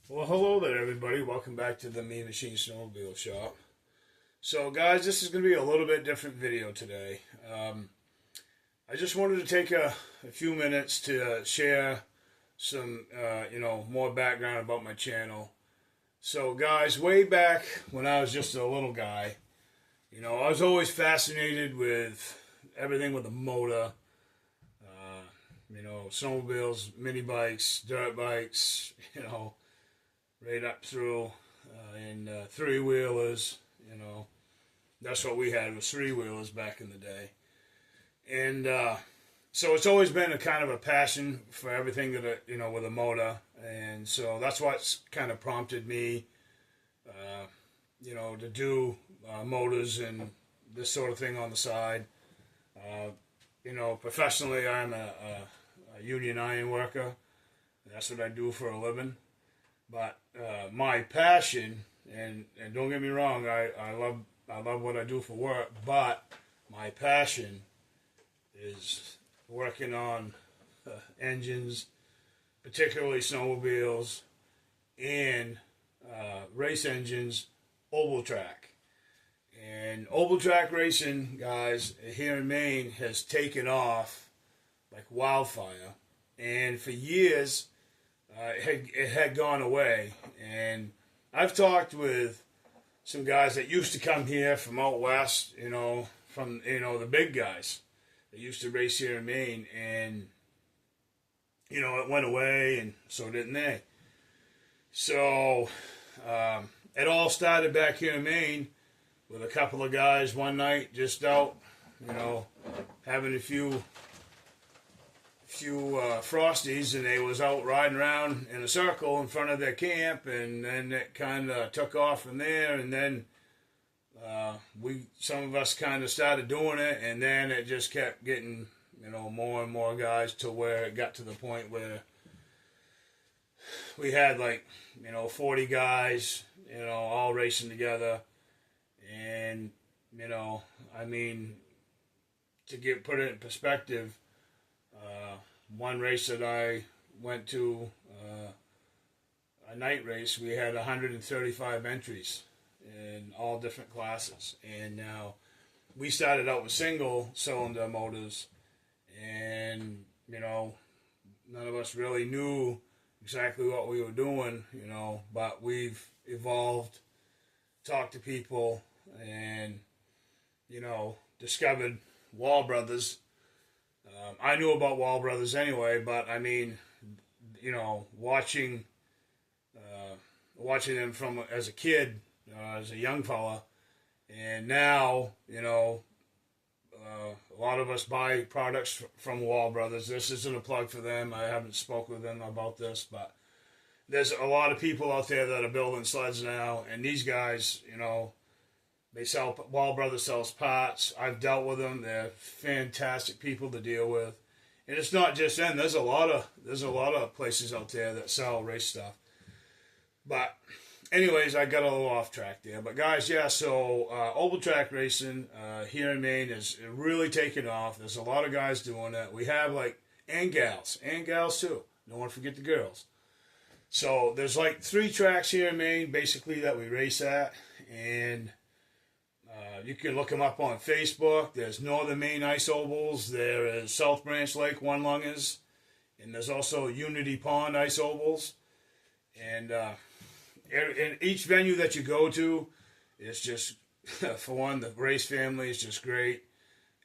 Well, hello there, everybody. Welcome back to the Mean Machine Snowmobile Shop. So, guys, this is going to be a little bit different video today. I just wanted to take a few minutes to share some, more background about my channel. So, guys, way back when I was just a little guy, I was always fascinated with everything with a motor. Snowmobiles, mini bikes, dirt bikes, right up through, and three-wheelers, that's what we had was three-wheelers back in the day. And so it's always been a kind of a passion for everything that, with a motor. And so that's what's kind of prompted me, to do motors and this sort of thing on the side. Professionally, I'm a union iron worker. That's what I do for a living. But my passion, and don't get me wrong, I love what I do for work, but my passion is working on engines, particularly snowmobiles, and race engines, oval track. And oval track racing, guys, here in Maine has taken off like wildfire. And for years, it had gone away. And I've talked with some guys that used to come here from out west, from, the big guys that used to race here in Maine. And, it went away, and so didn't they. So it all started back here in Maine with a couple of guys one night just out, having a few frosties, and they was out riding around in a circle in front of their camp, and then it kind of took off from there, and then some of us kind of started doing it, and then it just kept getting, more and more guys to where it got to the point where we had 40 guys, all racing together. And, to put it in perspective, one race that I went to, a night race, we had 135 entries in all different classes. And now we started out with single cylinder motors, and, none of us really knew exactly what we were doing, but we've evolved, talked to people, and, discovered Wall Brothers. I knew about Wall Brothers anyway, but watching them from as a kid, as a young fella, and now, a lot of us buy products from Wall Brothers. This isn't a plug for them. I haven't spoken with them about this, but there's a lot of people out there that are building sleds now, and these guys, they sell, Wall Brothers sells parts. I've dealt with them. They're fantastic people to deal with. And it's not just them. There's a lot of places out there that sell race stuff. But anyways, I got a little off track there. But guys, yeah, so oval track racing here in Maine is really taking off. There's a lot of guys doing it. We have and gals too. Don't want to forget the girls. So there's 3 tracks here in Maine basically that we race at, and you can look them up on Facebook. There's Northern Maine Ice Ovals. There is South Branch Lake One Lungers, and there's also Unity Pond Ice Ovals. And in each venue that you go to, it's just, for one, the race family is just great.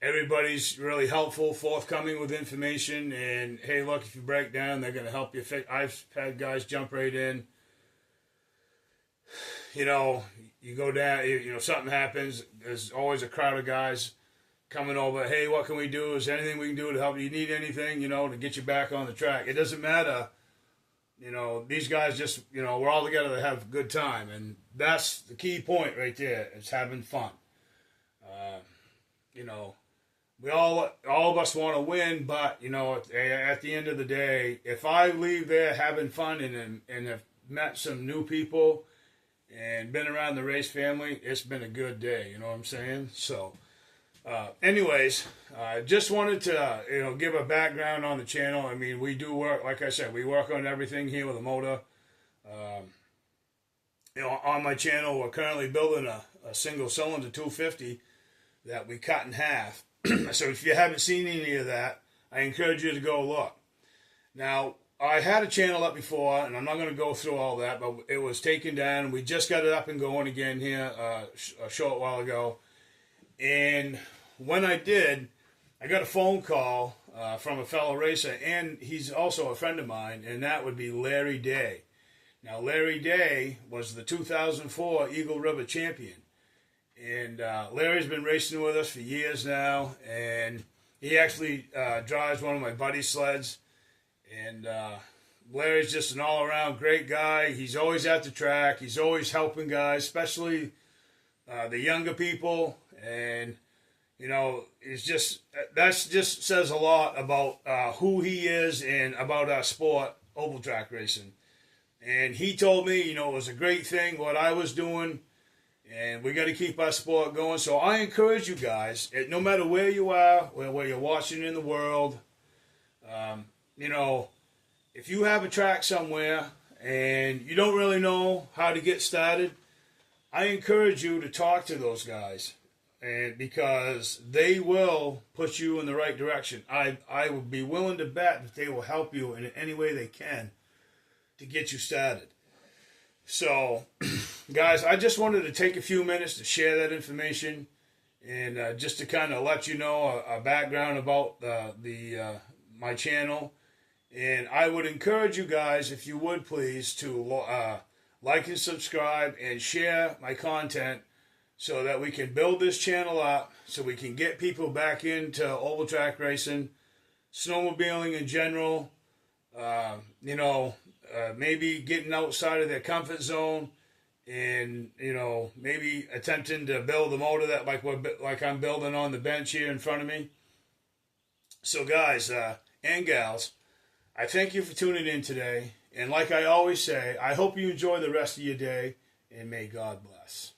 Everybody's really helpful, forthcoming with information, and hey, look, if you break down, they're going to help you fix. I've had guys jump right in. You go down, something happens, there's always a crowd of guys coming over. Hey, what can we do? Is there anything we can do to help you? Need anything, to get you back on the track? It doesn't matter. These guys just, we're all together to have a good time, and that's the key point right there, is having fun. We all of us want to win, but, at the end of the day, if I leave there having fun and have met some new people and been around the race family, it's been a good day, you know what I'm saying? So, anyways, just wanted to, give a background on the channel. I mean, we do work, like I said, we work on everything here with a motor. On my channel, we're currently building a single cylinder 250 that we cut in half. So if you haven't seen any of that, I encourage you to go look. Now, I had a channel up before, and I'm not going to go through all that, but it was taken down. We just got it up and going again here a short while ago. And when I did, I got a phone call from a fellow racer, and he's also a friend of mine, and that would be Larry Day. Now, Larry Day was the 2004 Eagle River champion. And Larry's been racing with us for years now, and he actually drives one of my buddy's sleds. And Larry's just an all-around great guy. He's always at the track. He's always helping guys, especially the younger people. And, it's just says a lot about who he is and about our sport, oval track racing. And he told me, it was a great thing what I was doing, and we got to keep our sport going. So I encourage you guys, no matter where you are, where you're watching in the world, if you have a track somewhere and you don't really know how to get started, I encourage you to talk to those guys, and because they will put you in the right direction. I would be willing to bet that they will help you in any way they can to get you started. So, guys, I just wanted to take a few minutes to share that information, and just to kind of let you know a background about my channel. And I would encourage you guys, if you would please, to like and subscribe and share my content so that we can build this channel up, so we can get people back into oval track racing, snowmobiling in general, maybe getting outside of their comfort zone, and maybe attempting to build a motor that like I'm building on the bench here in front of me. So guys and gals, I thank you for tuning in today, and like I always say, I hope you enjoy the rest of your day, and may God bless.